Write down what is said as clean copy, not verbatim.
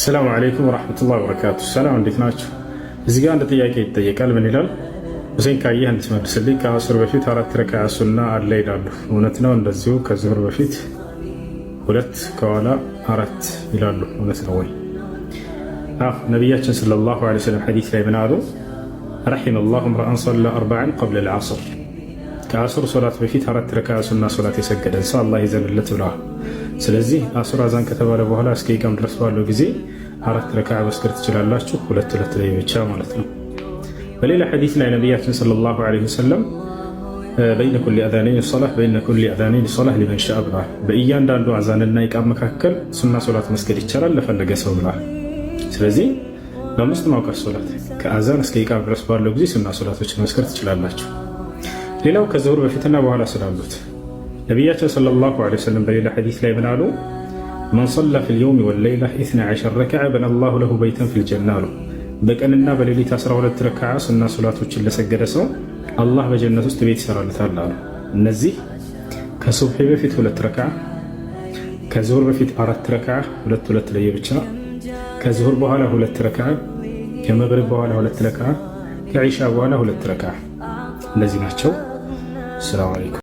ሰላም አለይኩም ወራህመቱላሂ ወበረካቱ። ሰላም እንዴት ናችሁ? እዚህ ጋር አንድ ጥያቄ ይጠየቃል። ምን ይላል? ሁሴን ካየህ እንድትመልስልኝ ከአስር በፊት 4 ረካዓ ሱና አለ ይላሉ። እውነት ነው? እንደዚሁ ከዙህር በፊት 2 ከኋላ 4 ይላሉ። እውነት ነው ወይ? ነቢያችን ሰለላሁ ዐለይሂ ወሰለም ሐዲስ ላይ ምን አሉ? ረሒመላሁ እምረአን ሰላ 40 ቀብለ ልዓስር፣ ከአስር ሶላት በፊት 4 ረካዓ ሱና ሶላት የሰገደን ሰው አላህ ይዘንለት ብለዋል። ስለዚህ አሱር አዛን ከተባለ በኋላ እስከ ኢቃም ድረስ ባለው ጊዜ 4 ረካዓ መስገድ ትችላላችሁ፣ 2 ላይ ብቻ ማለት ነው። በሌላ ሐዲስ ላይ ነቢያችን ሰለላሁ ዐለይሂ ወሰለም በይነ ኩሊ አዛነይን ሶላህ በይነ ኩሊ አዛነይን ሶላህ ሊመን ሻአ ብለዋል። በእያንዳንዱ አዛንና ኢቃም መካከል ሱና ሶላት መስገድ ይቻላል ለፈለገ ሰው ብለዋል። ስለዚህ በአምስት ማውቃት ሶላት ከአዛን እስከ ኢቃም ድረስ ባለው ጊዜ ሱና ሶላቶችን መስገድ ትችላላችሁ። ሌላው ከዙሁር በፊትና በኋላ ስላሉት ነቢያችን ሰለላሁ ዐለይሂ ወሰለም በሌላ ሐዲስ ላይ ምን አሉ? መን ሰላ ፊል የውሚ ወለይላ 12 ረክዓ በነላሁ ለሁ በይተን ፊል ጀና አሉ። በቀንና በሌሊት 12 ረክዓ ሱና ሶላቶችን ለሰገደ ሰው አላህ በጀነት ውስጥ ቤት ይሰራለታል አሉ። እነዚህ ከሱብሒ በፊት 2 ረክዓ፣ ከዙሁር በፊት 4 ረክዓ 2 ለየብቻ፣ ከዙሁር በኋላ 2 ረክዓ፣ ከመግሪብ በኋላ 2 ረክዓ፣ ከዒሻ በኋላ 2 ረክዓ። እነዚህ ናቸው። ሰላም አለይኩም።